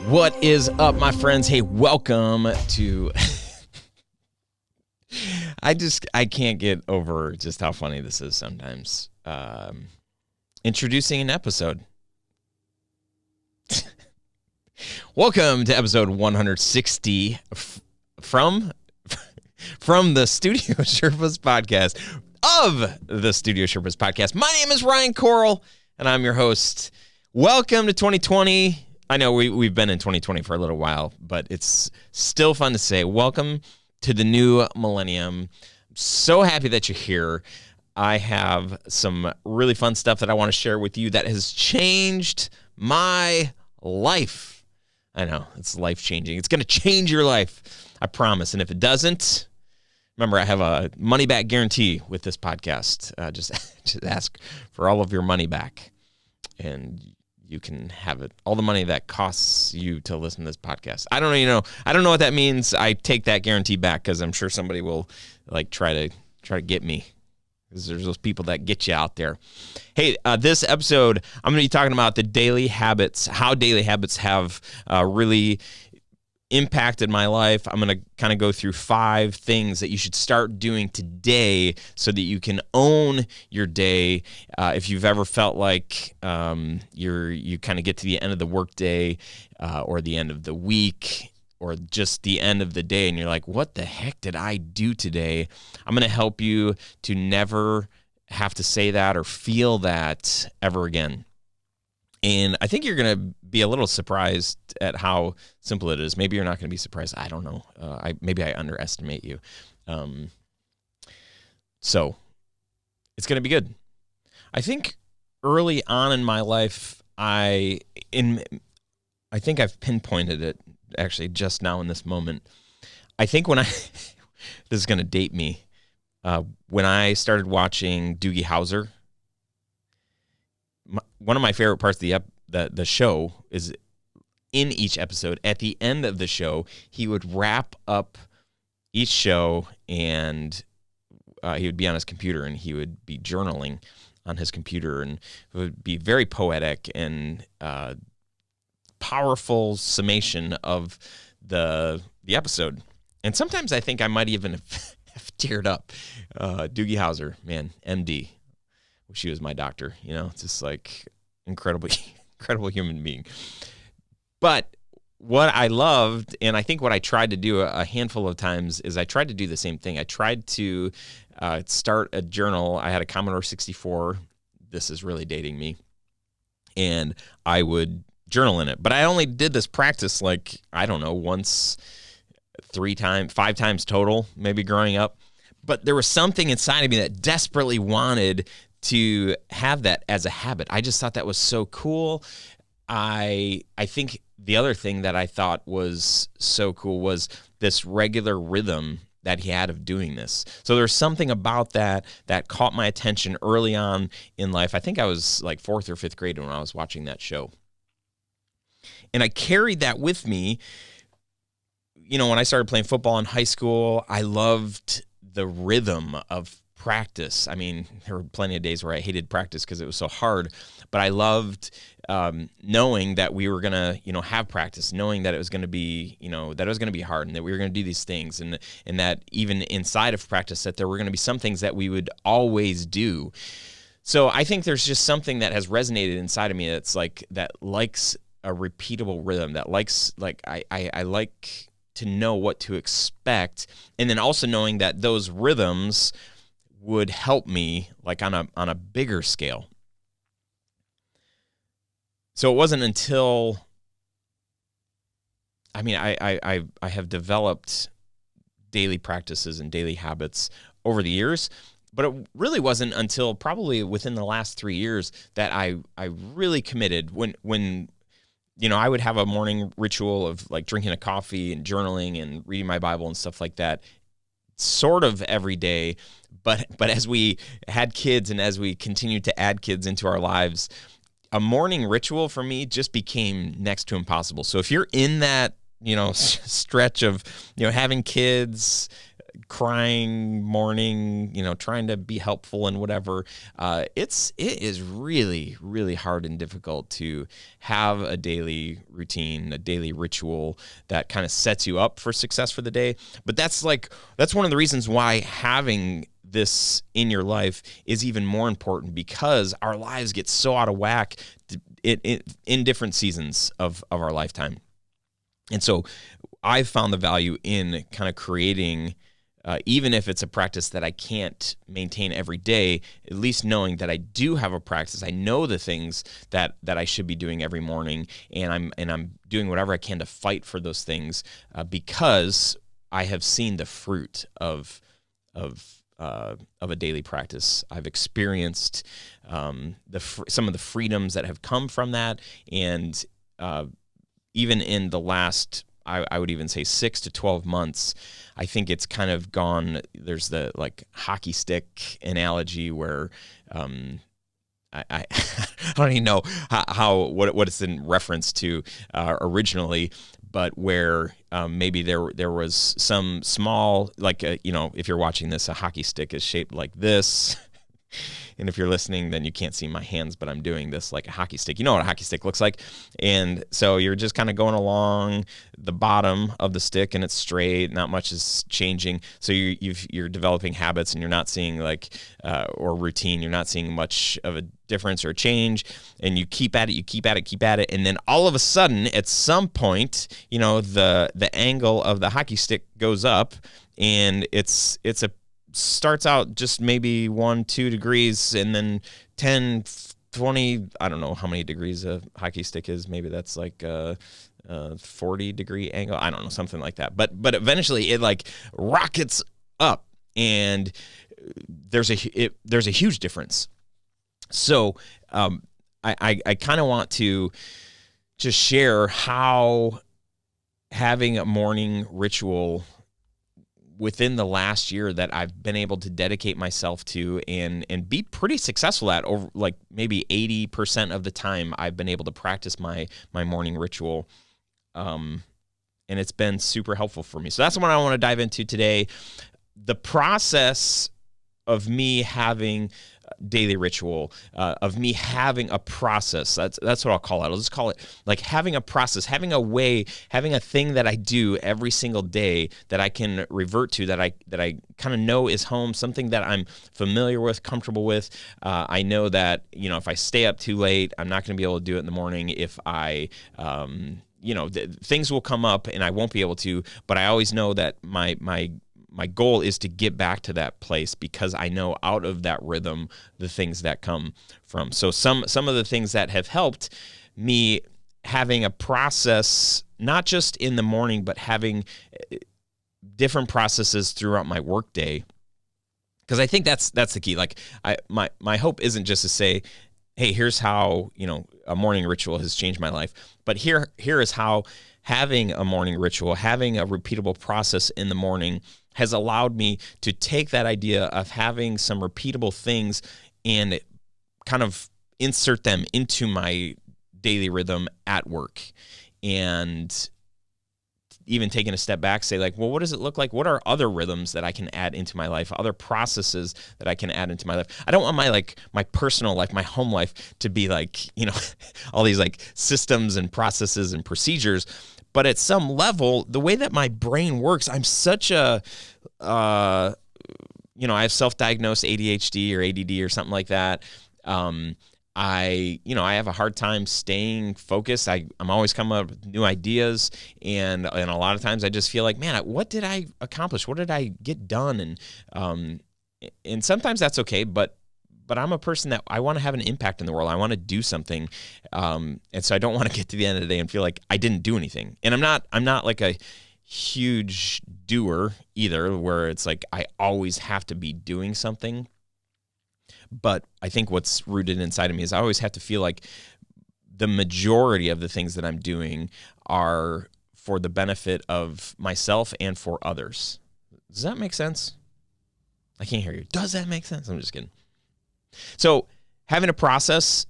What is up, my friends? Hey, welcome to... I can't get over just how funny this is sometimes. Introducing an episode. Welcome to episode 160 from the Studio Sherpas podcast of the Studio Sherpas podcast. My name is Ryan Koral, and I'm your host. Welcome to 2020. I know we've been in 2020 for a little while, but it's still fun to say welcome to the new millennium. I'm so happy that you're here. I have some really fun stuff that I want to share with you that has changed my life. I know, it's life-changing. It's going to change your life, I promise. And if it doesn't, remember, I have a money-back guarantee with this podcast. Just ask for all of your money back, and you can have it, all the money that costs you to listen to this podcast. I don't know what that means. I take that guarantee back because I'm sure somebody will try to get me, because there's those people that get you out there. Hey, this episode, I'm going to be talking about the daily habits, how daily habits have really impacted my life. I'm going to kind of go through 5 things that you should start doing today so that you can own your day. If you've ever felt like you kind of get to the end of the workday or the end of the week or just the end of the day and you're like, what the heck did I do today? I'm going to help you to never have to say that or feel that ever again. And I think you're going to be a little surprised at how simple it is. Maybe you're not going to be surprised. I don't know. Maybe I underestimate you. So it's going to be good. I think early on in my life, I think I've pinpointed it actually just now in this moment. I think when this is going to date me, when I started watching Doogie Howser, one of my favorite parts of the show is in each episode, at the end of the show, he would wrap up each show and he would be on his computer and he would be journaling on his computer, and it would be very poetic and powerful summation of the episode. And sometimes I think I might even have teared up. Doogie Howser, man, MD. She was my doctor, just like incredible human being. But what I loved, and I think what I tried to do a handful of times, is I tried to do the same thing. I tried to start a journal. I had a Commodore 64. This is really dating me. And I would journal in it. But I only did this practice once, 5 times total, maybe growing up. But there was something inside of me that desperately wanted to have that as a habit. I just thought that was so cool. I think the other thing that I thought was so cool was this regular rhythm that he had of doing this. So there's something about that caught my attention early on in life. I think I was like 4th or 5th grade when I was watching that show. And I carried that with me. When I started playing football in high school, I loved the rhythm of practice. I mean, there were plenty of days where I hated practice because it was so hard, but I loved knowing that we were going to, have practice, knowing that it was going to be, that it was going to be hard and that we were going to do these things, and that even inside of practice that there were going to be some things that we would always do. So I think there's just something that has resonated inside of me that's that likes a repeatable rhythm, that likes, I like to know what to expect, and then also knowing that those rhythms would help me on a bigger scale. So it wasn't until I have developed daily practices and daily habits over the years, but it really wasn't until probably within the last 3 years that I really committed when I would have a morning ritual of drinking a coffee and journaling and reading my Bible and stuff like that, sort of every day. But as we had kids and as we continued to add kids into our lives, a morning ritual for me just became next to impossible. So if you're in that, stretch of, having kids, crying, mourning, trying to be helpful and whatever. It is really, really hard and difficult to have a daily routine, a daily ritual that kind of sets you up for success for the day. But that's one of the reasons why having this in your life is even more important, because our lives get so out of whack in different seasons of our lifetime. And so I've found the value in kind of creating, even if it's a practice that I can't maintain every day, at least knowing that I do have a practice. I know the things that I should be doing every morning, and I'm doing whatever I can to fight for those things, because I have seen the fruit of a daily practice. I've experienced some of the freedoms that have come from that, and even in the last, I would even say 6 to 12 months, I think it's kind of gone. There's the hockey stick analogy where I don't even know what it's in reference to originally, but where maybe there was some small, if you're watching this, a hockey stick is shaped like this. And if you're listening, then you can't see my hands, but I'm doing this like a hockey stick. You know what a hockey stick looks like. And so you're just kind of going along the bottom of the stick, and it's straight. Not much is changing. So you're developing habits, and you're not seeing or routine. You're not seeing much of a difference or change. And you keep at it. And then all of a sudden, at some point, the angle of the hockey stick goes up, and it's starts out just maybe 1-2 degrees, and then 10, 20, I don't know how many degrees a hockey stick is. Maybe that's like a 40-degree angle. I don't know, something like that. But eventually it rockets up, and there's a huge difference. So I kind of want to just share how having a morning ritual within the last year that I've been able to dedicate myself to and be pretty successful at, over maybe 80% of the time I've been able to practice my morning ritual. And it's been super helpful for me. So that's what I want to dive into today. The process of me having daily ritual, of me having a process. That's what I'll call it. I'll just call it having a process, having a way, having a thing that I do every single day that I can revert to, that I kind of know is home, something that I'm familiar with, comfortable with. I know that, if I stay up too late, I'm not going to be able to do it in the morning. If I things will come up and I won't be able to, but I always know that my goal is to get back to that place, because I know out of that rhythm the things that come from. So some of the things that have helped me having a process, not just in the morning, but having different processes throughout my workday, because I think that's the key. My hope isn't just to say, hey, here's how a morning ritual has changed my life, but here is how having a morning ritual, having a repeatable process in the morning, has allowed me to take that idea of having some repeatable things and kind of insert them into my daily rhythm at work. And even taking a step back, say well, what does it look like? What are other rhythms that I can add into my life? Other processes that I can add into my life? I don't want my personal life, my home life to be all these systems and processes and procedures. But at some level, the way that my brain works, I'm such a, I have self-diagnosed ADHD or ADD or something like that. I have a hard time staying focused. I'm always coming up with new ideas, and a lot of times I just feel man, what did I accomplish? What did I get done? And sometimes that's okay, but I'm a person that I want to have an impact in the world. I want to do something, and so I don't want to get to the end of the day and feel like I didn't do anything. And I'm not like a huge doer either, where it's I always have to be doing something. But I think what's rooted inside of me is I always have to feel like the majority of the things that I'm doing are for the benefit of myself and for others. Does that make sense? I can't hear you. Does that make sense? I'm just kidding. So having a process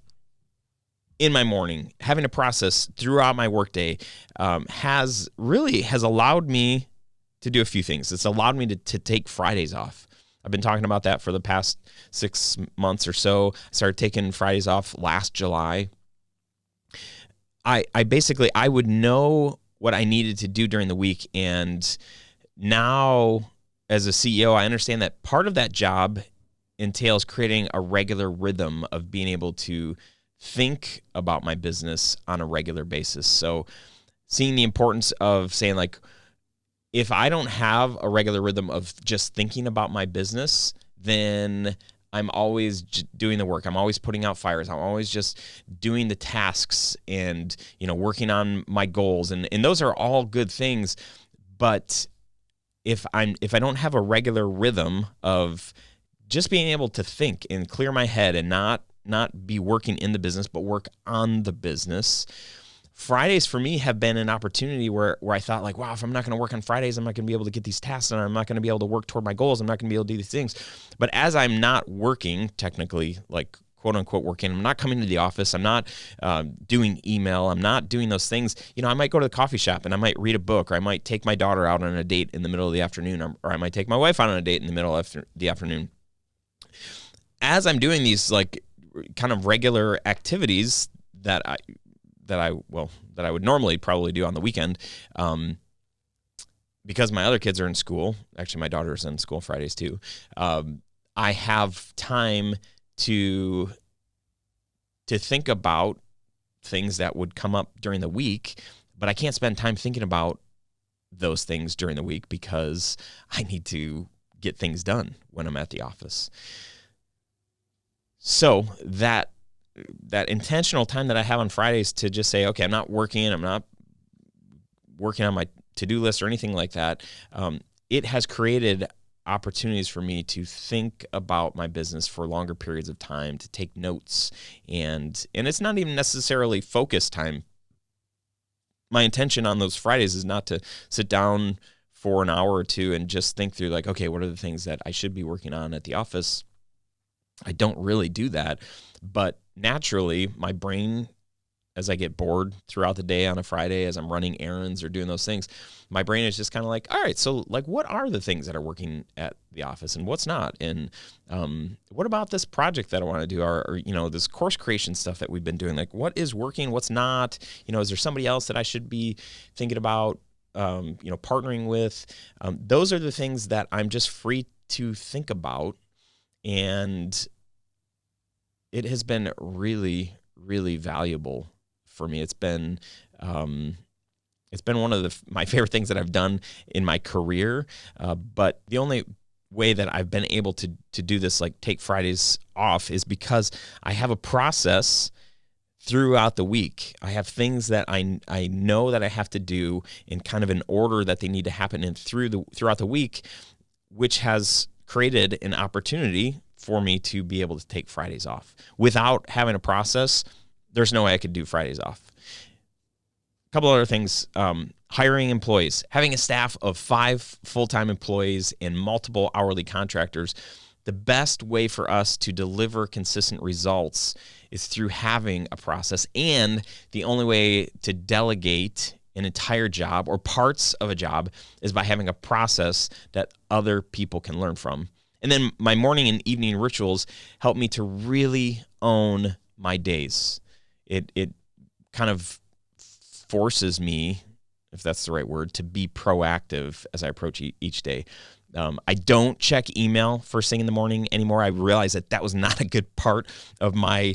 in my morning, having a process throughout my workday has allowed me to do a few things. It's allowed me to take Fridays off. I've been talking about that for the past 6 months or so. I started taking Fridays off last July. I basically would know what I needed to do during the week, and now as a CEO, I understand that part of that job entails creating a regular rhythm of being able to think about my business on a regular basis. So seeing the importance of saying, like, if I don't have a regular rhythm of just thinking about my business, then I'm always doing the work. I'm always putting out fires. I'm always just doing the tasks and, working on my goals. And those are all good things. But if I don't have a regular rhythm of just being able to think and clear my head and not be working in the business, but work on the business, Fridays for me have been an opportunity where I thought, like, wow, if I'm not going to work on Fridays, I'm not going to be able to get these tasks done. I'm not going to be able to work toward my goals. I'm not going to be able to do these things. But as I'm not working, technically, like, quote unquote working, I'm not coming to the office. I'm not doing email. I'm not doing those things. I might go to the coffee shop and I might read a book, or I might take my daughter out on a date in the middle of the afternoon, or I might take my wife out on a date in the middle of the afternoon. As I'm doing these, like, kind of regular activities that I would normally probably do on the weekend, because my other kids are in school. Actually, my daughter's in school Fridays too. I have time to think about things that would come up during the week, but I can't spend time thinking about those things during the week because I need to get things done when I'm at the office. So that intentional time that I have on Fridays to just say, okay, I'm not working on my to-do list or anything like that, it has created opportunities for me to think about my business for longer periods of time, to take notes, and it's not even necessarily focus time. My intention on those Fridays is not to sit down for an hour or two and just think through, like, okay, what are the things that I should be working on at the office? I don't really do that, but naturally my brain, as I get bored throughout the day on a Friday, as I'm running errands or doing those things, my brain is just kind of like, all right, so, like, what are the things that are working at the office and what's not? And what about this project that I want to do, or this course creation stuff that we've been doing? Like, what is working, what's not? Is there somebody else that I should be thinking about, partnering with? Those are the things that I'm just free to think about. And it has been really, really valuable for me. It's been one of my favorite things that I've done in my career. But the only way that I've been able to do this, like take Fridays off, is because I have a process throughout the week. I have things that I know that I have to do in kind of an order that they need to happen in throughout the week, which has created an opportunity for me to be able to take Fridays off. Without having a process, there's no way I could do Fridays off. A couple other things, hiring employees, having a staff of 5 full-time employees and multiple hourly contractors. The best way for us to deliver consistent results is through having a process, and the only way to delegate an entire job or parts of a job is by having a process that other people can learn from. And then my morning and evening rituals help me to really own my days. It kind of forces me, if that's the right word, to be proactive as I approach each day. I don't check email first thing in the morning anymore. I realize that was not a good part of my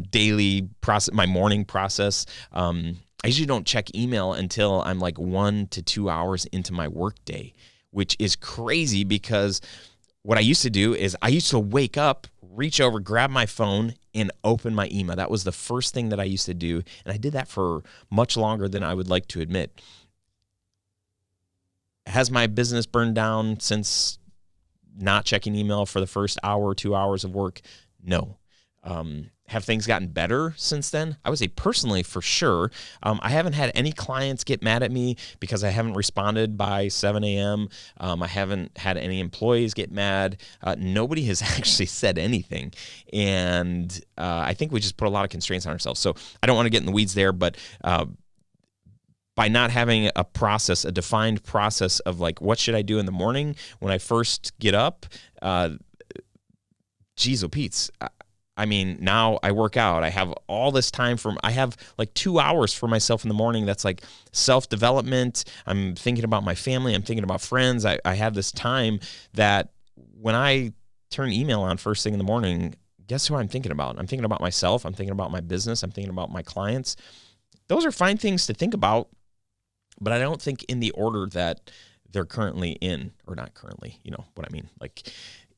daily process, my morning process. I usually don't check email until I'm like 1 to 2 hours into my workday, which is crazy because what I used to do is I used to wake up, reach over, grab my phone, and open my email. That was the first thing that I used to do, and I did that for much longer than I would like to admit. Has my business burned down since not checking email for the first hour or 2 hours of work? No. Have things gotten better since then? I would say personally, for sure. I haven't had any clients get mad at me because I haven't responded by 7 a.m. I haven't had any employees get mad. Nobody has actually said anything. And I think we just put a lot of constraints on ourselves. So I don't want to get in the weeds there, but by not having a process, a defined process of like, what should I do in the morning when I first get up? Geez, oh Pete's. I mean, now I work out. I have all this time I have like 2 hours for myself in the morning. That's like self-development. I'm thinking about my family. I'm thinking about friends. I have this time that when I turn email on first thing in the morning, guess who I'm thinking about? I'm thinking about myself. I'm thinking about my business. I'm thinking about my clients. Those are fine things to think about, but I don't think in the order that they're currently in, or not currently, you know what I mean? Like,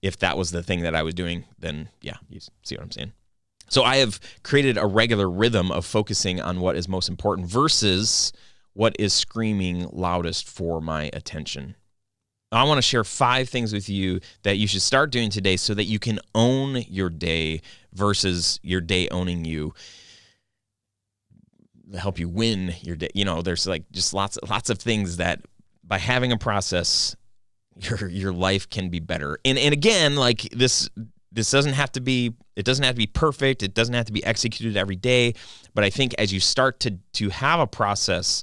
if that was the thing that I was doing, then yeah, you see what I'm saying? So I have created a regular rhythm of focusing on what is most important versus what is screaming loudest for my attention. I want to share 5 things with you that you should start doing today so that you can own your day versus your day owning you. Help you win your day. You know, there's like just lots of things that by having a process, your life can be better. And again, like this doesn't have to be, it doesn't have to be perfect. It doesn't have to be executed every day. But I think as you start to have a process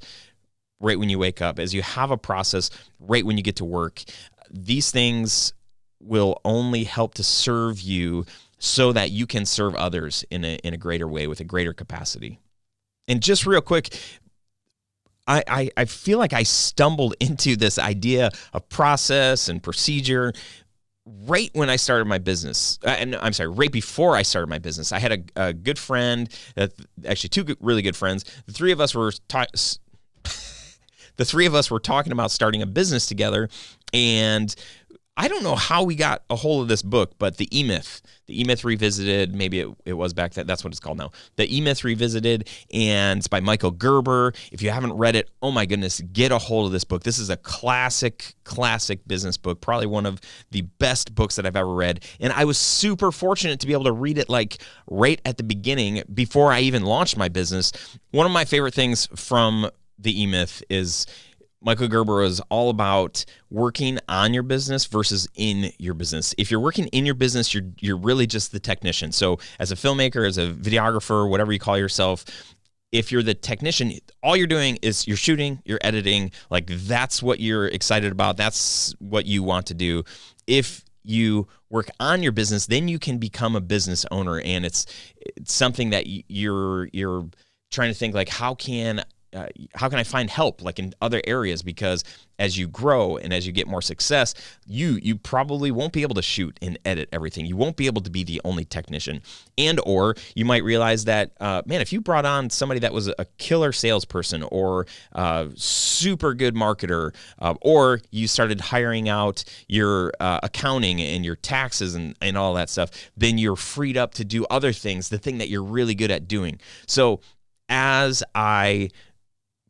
right when you wake up, as you have a process right when you get to work, these things will only help to serve you so that you can serve others in a greater way with a greater capacity. And just real quick, I feel like I stumbled into this idea of process and procedure right when I started my business. Right before I started my business. I had a good friend, actually 2 really good friends. The three of us were talking about starting a business together, and I don't know how we got a hold of this book, but the E-Myth Revisited, maybe it was back then, that's what it's called now. The E-Myth Revisited, and it's by Michael Gerber. If you haven't read it, oh my goodness, get a hold of this book. This is a classic business book, probably one of the best books that I've ever read. And I was super fortunate to be able to read it like right at the beginning before I even launched my business. One of my favorite things from the E-Myth is Michael Gerber is all about working on your business versus in your business. If you're working in your business, you're really just the technician. So as a filmmaker, as a videographer, whatever you call yourself, if you're the technician, all you're doing is you're shooting, you're editing, like that's what you're excited about. That's what you want to do. If you work on your business, then you can become a business owner. And it's something that you're trying to think like, how can I find help like in other areas? Because as you grow and as you get more success, you probably won't be able to shoot and edit everything. You won't be able to be the only technician. And or you might realize that, man, if you brought on somebody that was a killer salesperson or super good marketer, or you started hiring out your accounting and your taxes and all that stuff, then you're freed up to do other things, the thing that you're really good at doing. So as I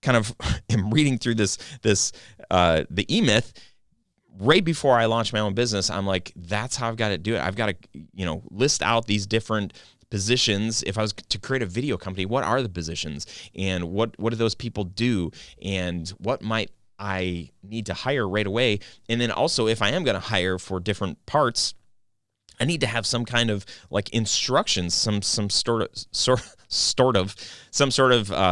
kind of am reading through the E-Myth, right before I launched my own business, I'm like, that's how I've got to do it. I've got to, list out these different positions. If I was to create a video company, what are the positions and what do those people do and what might I need to hire right away? And then also, if I am going to hire for different parts, I need to have some kind of like instructions, some sort of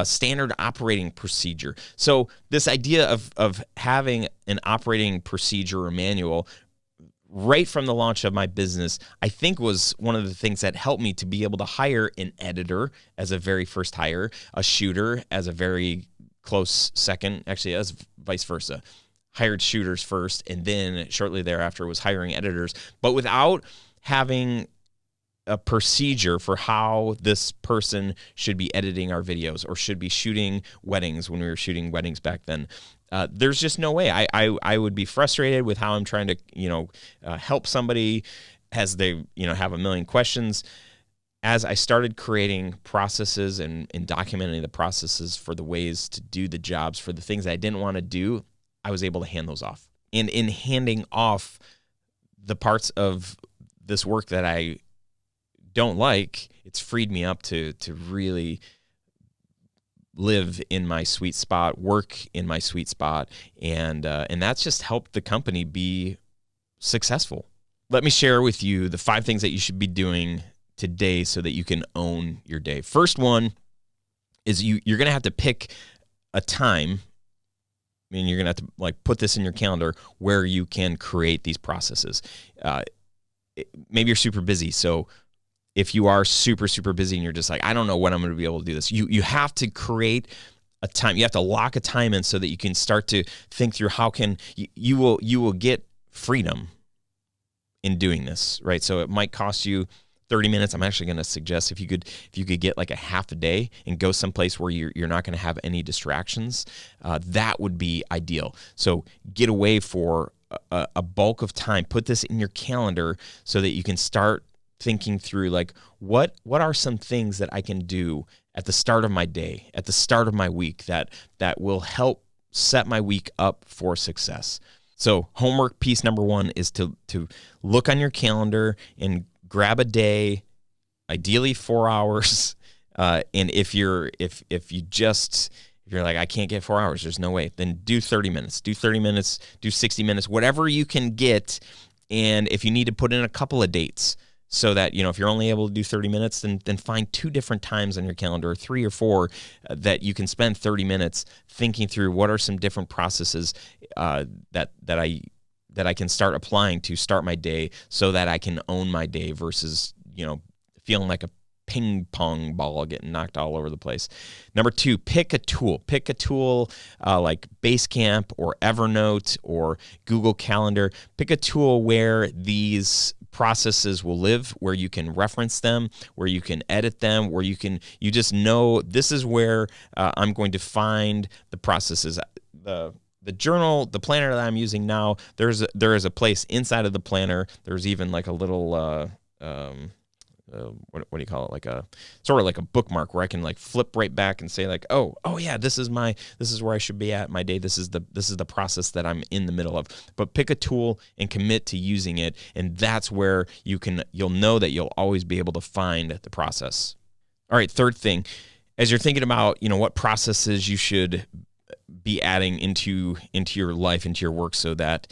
standard operating procedure. So this idea of having an operating procedure or manual right from the launch of my business, I think was one of the things that helped me to be able to hire an editor as a very first hire, a shooter as a very close second, actually as vice versa. Hired shooters first, and then shortly thereafter was hiring editors, but without having a procedure for how this person should be editing our videos or should be shooting weddings when we were shooting weddings back then. There's just no way. I would be frustrated with how I'm trying to, help somebody as they, have a million questions. As I started creating processes and documenting the processes for the ways to do the jobs, for the things I didn't want to do, I was able to hand those off. And in handing off the parts of this work that I don't like, it's freed me up to really live in my sweet spot, work in my sweet spot, and that's just helped the company be successful. Let me share with you the 5 things that you should be doing today so that you can own your day. First one is you're going to have to pick a time. I mean, you're going to have to like put this in your calendar where you can create these processes. Maybe you're super busy. So if you are super, super busy and you're just like, I don't know when I'm going to be able to do this, you have to create a time. You have to lock a time in so that you can start to think through how can you will get freedom in doing this, right? So it might cost you 30 minutes. I'm actually going to suggest if you could get like a half a day and go someplace where you're not going to have any distractions, that would be ideal. So get away for a bulk of time. Put this in your calendar so that you can start thinking through like what are some things that I can do at the start of my day, at the start of my week that will help set my week up for success. So homework piece number 1 is to look on your calendar and grab a day, ideally 4 hours. And if you're like, I can't get 4 hours, there's no way, then do 30 minutes, do 60 minutes, whatever you can get. And if you need to put in a couple of dates so that, if you're only able to do 30 minutes, then find 2 different times on your calendar, or 3 or 4, that you can spend 30 minutes thinking through what are some different processes that I can start applying to start my day so that I can own my day versus, feeling like a ping pong ball getting knocked all over the place. Number 2, pick a tool. Pick a tool like Basecamp or Evernote or Google Calendar. Pick a tool where these processes will live, where you can reference them, where you can edit them, where you just know this is where I'm going to find the processes. The journal, the planner that I'm using now, there is a place inside of the planner. There's even like a little what do you call it? Like a sort of like a bookmark where I can like flip right back and say like, oh yeah, this is where I should be at my day. This is the process that I'm in the middle of. But pick a tool and commit to using it, and that's where you'll know that you'll always be able to find the process. All right, third thing, as you're thinking about what processes you should be adding into your life, into your work, so that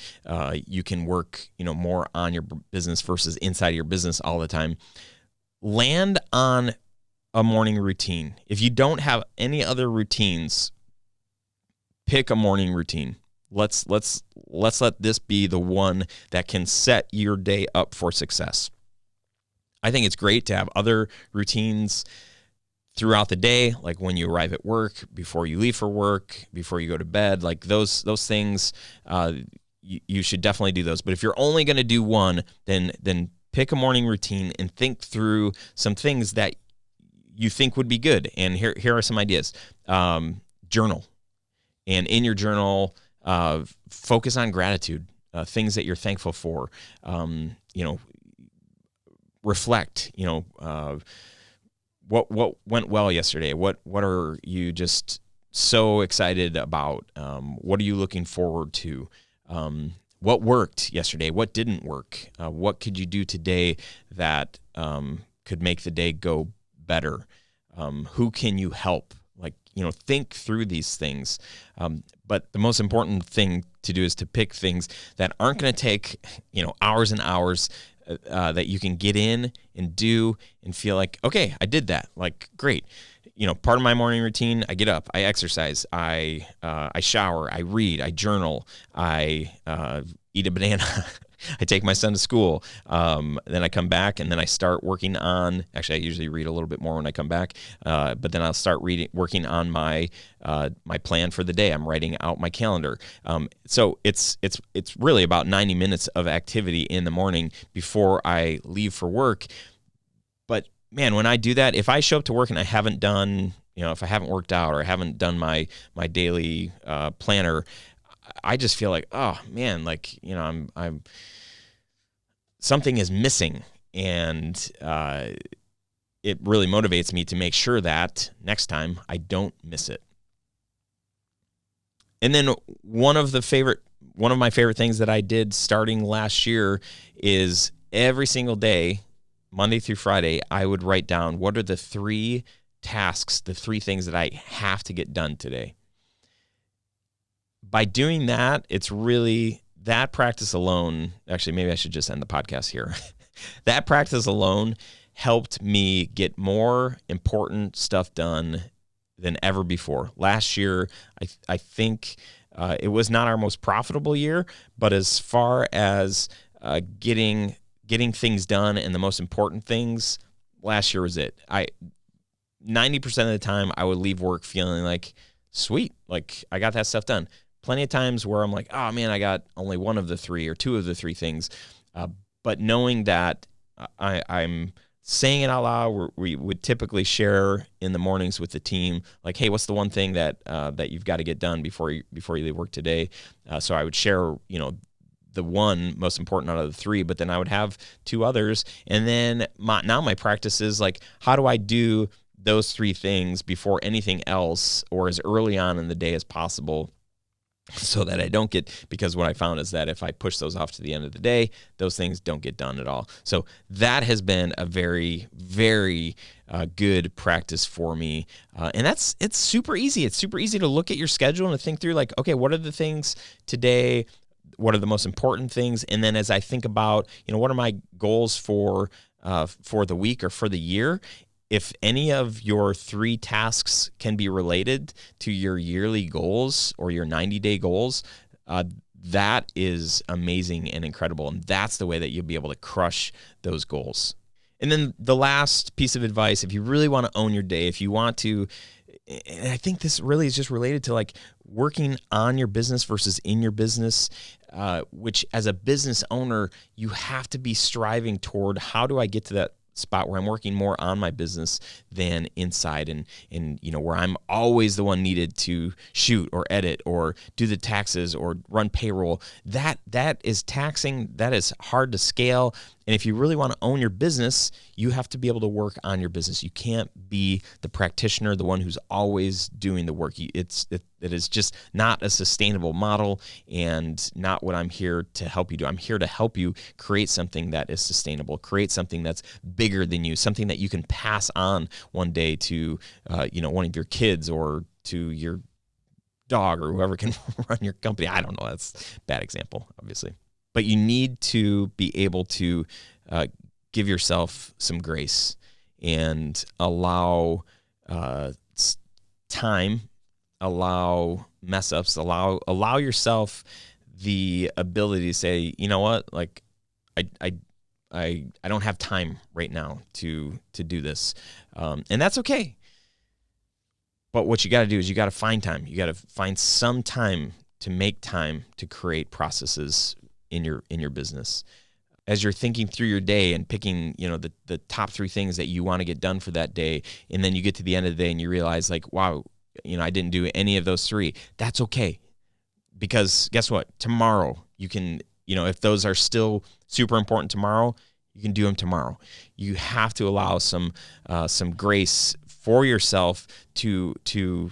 you can work more on your business versus inside of your business all the time. Land on a morning routine. If you don't have any other routines, pick a morning routine. Let's let this be the one that can set your day up for success. I think it's great to have other routines throughout the day, like when you arrive at work, before you leave for work, before you go to bed, like those things, you should definitely do those. But if you're only going to do one, then pick a morning routine and think through some things that you think would be good. And here are some ideas. Journal. And in your journal, focus on gratitude, things that you're thankful for. Reflect, what went well yesterday? What are you just so excited about? What are you looking forward to? What worked yesterday? What didn't work? What could you do today that could make the day go better? Who can you help? Think through these things. But the most important thing to do is to pick things that aren't going to take, hours and hours, that you can get in and do and feel like, okay, I did that. Like, great. Part of my morning routine, I get up, I exercise, I shower, I read, I journal, I eat a banana, I take my son to school, then I come back and then I start working on, actually I usually read a little bit more when I come back, but then I'll start working on my plan for the day. I'm writing out my calendar. So it's really about 90 minutes of activity in the morning before I leave for work. But man, when I do that, if I show up to work and I haven't done, if I haven't worked out or I haven't done my daily planner, I just feel like, oh man, like, I'm something is missing, and it really motivates me to make sure that next time I don't miss it. And then one of my favorite things that I did starting last year is every single day, Monday through Friday, I would write down what are the 3 tasks, the 3 things that I have to get done today. By doing that, it's really that practice alone. Actually, maybe I should just end the podcast here. That practice alone helped me get more important stuff done than ever before. Last year, I think it was not our most profitable year, but as far as getting things done and the most important things, last year was it. 90% of the time I would leave work feeling like, sweet, like I got that stuff done. Plenty of times where I'm like, oh man, I got only one of the three or two of the three things. But knowing that I'm saying it out loud, we would typically share in the mornings with the team, like, hey, what's the one thing that you've got to get done before you leave work today? So I would share, the one most important out of the three, but then I would have two others. And then my practice is like, how do I do those three things before anything else, or as early on in the day as possible, so that I don't because what I found is that if I push those off to the end of the day, those things don't get done at all. So that has been a very, very good practice for me. And it's super easy. It's super easy to look at your schedule and to think through like, okay, what are the things today? What are the most important things? And then as I think about, what are my goals for the week or for the year? If any of your three tasks can be related to your yearly goals or your 90-day goals, that is amazing and incredible. And that's the way that you'll be able to crush those goals. And then the last piece of advice, if you really want to own your day, if you want to, and I think this really is just related to like working on your business versus in your business, which as a business owner, you have to be striving toward, how do I get to that spot where I'm working more on my business than inside, and where I'm always the one needed to shoot or edit or do the taxes or run payroll. That is taxing. That is hard to scale. And if you really want to own your business, you have to be able to work on your business. You can't be the practitioner, the one who's always doing the work. It is just not a sustainable model, and not what I'm here to help you do. I'm here to help you create something that is sustainable, create something that's bigger than you, something that you can pass on one day to one of your kids or to your dog or whoever can run your company. I don't know. That's a bad example, obviously. But you need to be able to give yourself some grace and allow time, allow mess ups, allow yourself the ability to say, you know what, like I don't have time right now to do this, and that's okay. But what you got to do is you got to find time. You got to find some time to make time to create processes in your business. As you're thinking through your day and picking, the top three things that you want to get done for that day, and then you get to the end of the day and you realize like, wow, I didn't do any of those three. That's okay. Because guess what? Tomorrow you can, if those are still super important tomorrow, you can do them tomorrow. You have to allow some grace for yourself to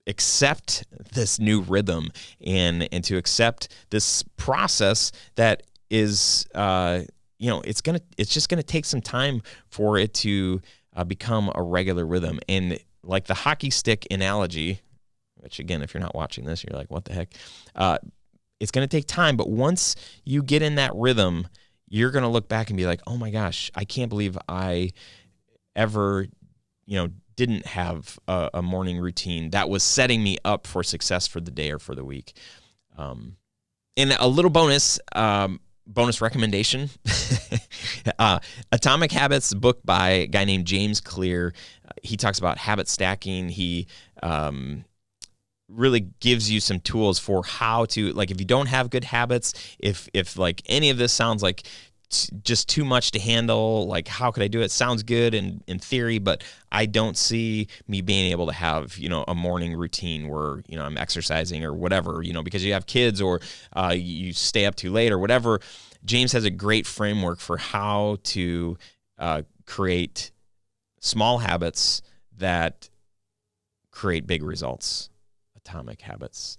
accept this new rhythm and to accept this process that is, it's just gonna take some time for it to become a regular rhythm. And like the hockey stick analogy, which again, if you're not watching this, you're like, what the heck? It's gonna take time, but once you get in that rhythm, you're gonna look back and be like, oh my gosh, I can't believe I ever, didn't have a morning routine that was setting me up for success for the day or for the week. And a little bonus recommendation, Atomic Habits, book by a guy named James Clear. He talks about habit stacking. He really gives you some tools for how to, like, if you don't have good habits, if like any of this sounds like just too much to handle, like how could I do it? Sounds good in theory, but I don't see me being able to have, a morning routine where, I'm exercising or whatever, because you have kids or you stay up too late or whatever. James has a great framework for how to create small habits that create big results. Atomic Habits.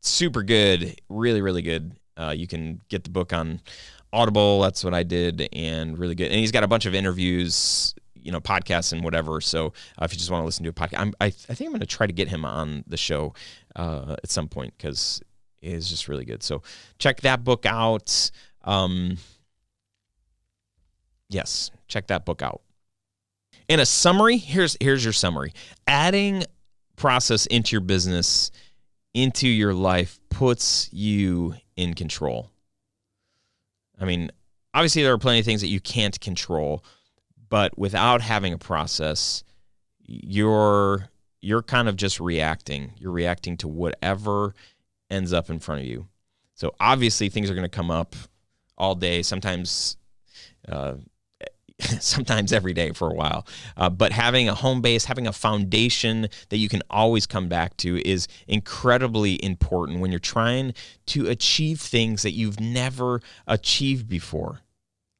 Super good, really, really good. You can get the book on Audible. That's what I did, and really good. And he's got a bunch of interviews, podcasts and whatever. So if you just want to listen to a podcast, I think I'm going to try to get him on the show at some point because it is just really good. So check that book out. Yes, check that book out. In a summary, here's your summary. Adding process into your business, into your life, puts you in control. I mean, obviously there are plenty of things that you can't control, but without having a process, you're kind of just reacting. You're reacting to whatever ends up in front of you. So obviously things are going to come up all day, sometimes every day for a while. But having a home base, having a foundation that you can always come back to is incredibly important when you're trying to achieve things that you've never achieved before.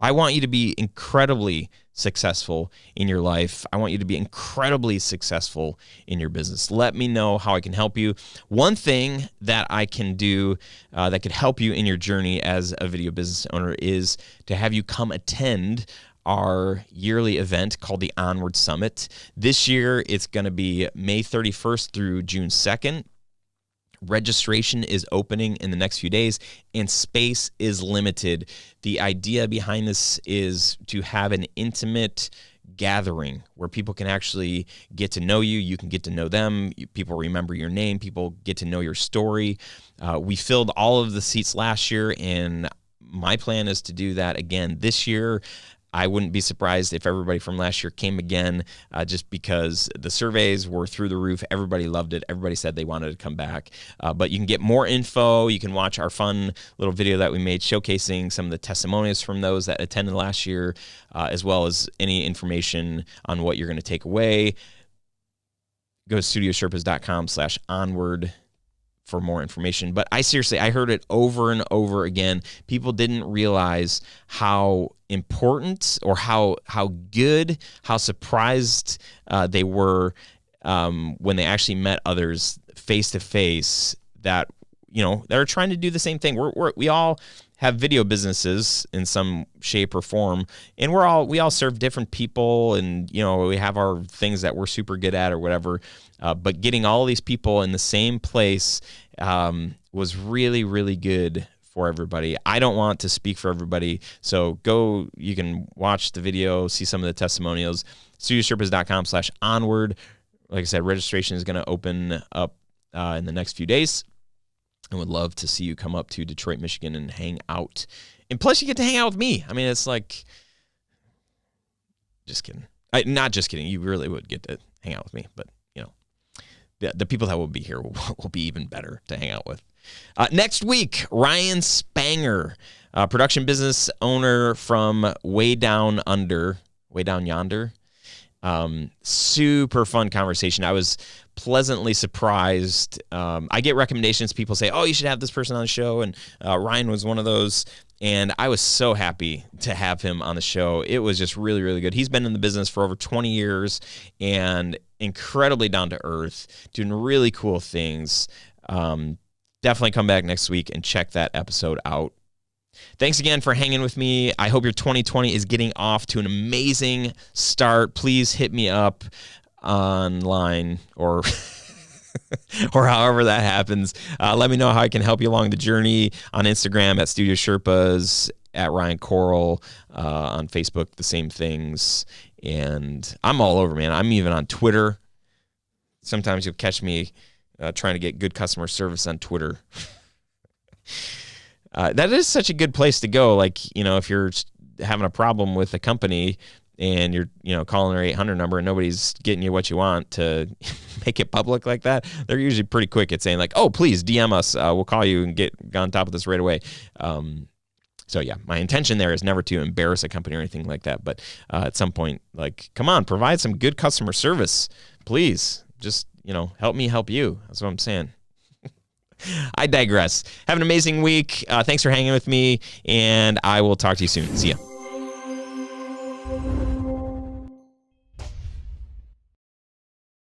I want you to be incredibly successful in your life. I want you to be incredibly successful in your business. Let me know how I can help you. One thing that I can do that could help you in your journey as a video business owner is to have you come attend our yearly event called the Onward Summit. This year, it's going to be May 31st through June 2nd. Registration is opening in the next few days, and space is limited. The idea behind this is to have an intimate gathering where people can actually get to know you. You can get to know them. People remember your name. People get to know your story. We filled all of the seats last year, and my plan is to do that again this year. I wouldn't be surprised if everybody from last year came again, just because the surveys were through the roof. Everybody loved it. Everybody said they wanted to come back. But you can get more info. You can watch our fun little video that we made showcasing some of the testimonials from those that attended last year, as well as any information on what you're going to take away. Go to studiosherpas.com/onward for more information. But I heard it over and over again. People didn't realize how important or how good, how surprised they were when they actually met others face to face that, they're trying to do the same thing. We all have video businesses in some shape or form, and we all serve different people, and we have our things that we're super good at or whatever. But getting all these people in the same place was really, really good for everybody. I don't want to speak for everybody, so you can watch the video, see some of the testimonials, studiosherpas.com/onward. Like I said, registration is going to open up in the next few days. I would love to see you come up to Detroit, Michigan and hang out. And plus you get to hang out with me. I mean, it's like, just kidding. Not just kidding. You really would get to hang out with me, but the people that will be here will be even better to hang out with. Next week, Ryan Spanger, production business owner from way down yonder. Super fun conversation. I was pleasantly surprised. I get recommendations. People say, oh, you should have this person on the show. And Ryan was one of those. And I was so happy to have him on the show. It was just really, really good. He's been in the business for over 20 years and incredibly down to earth, doing really cool things. Definitely come back next week and check that episode out. Thanks again for hanging with me. I hope your 2020 is getting off to an amazing start. Please hit me up online or or however that happens. Let me know how I can help you along the journey on Instagram at Studio Sherpas, at Ryan Koral, on Facebook, the same things. And I'm all over, man. I'm even on Twitter. Sometimes you'll catch me trying to get good customer service on Twitter. That is such a good place to go. Like, if you're having a problem with a company and you're, calling their 800 number and nobody's getting you what you want, to make it public like that, they're usually pretty quick at saying like, oh, please DM us. We'll call you and get on top of this right away. So yeah, my intention there is never to embarrass a company or anything like that. But at some point, like, come on, provide some good customer service, please. Just, help me help you. That's what I'm saying. I digress. Have an amazing week. Thanks for hanging with me, and I will talk to you soon. See ya.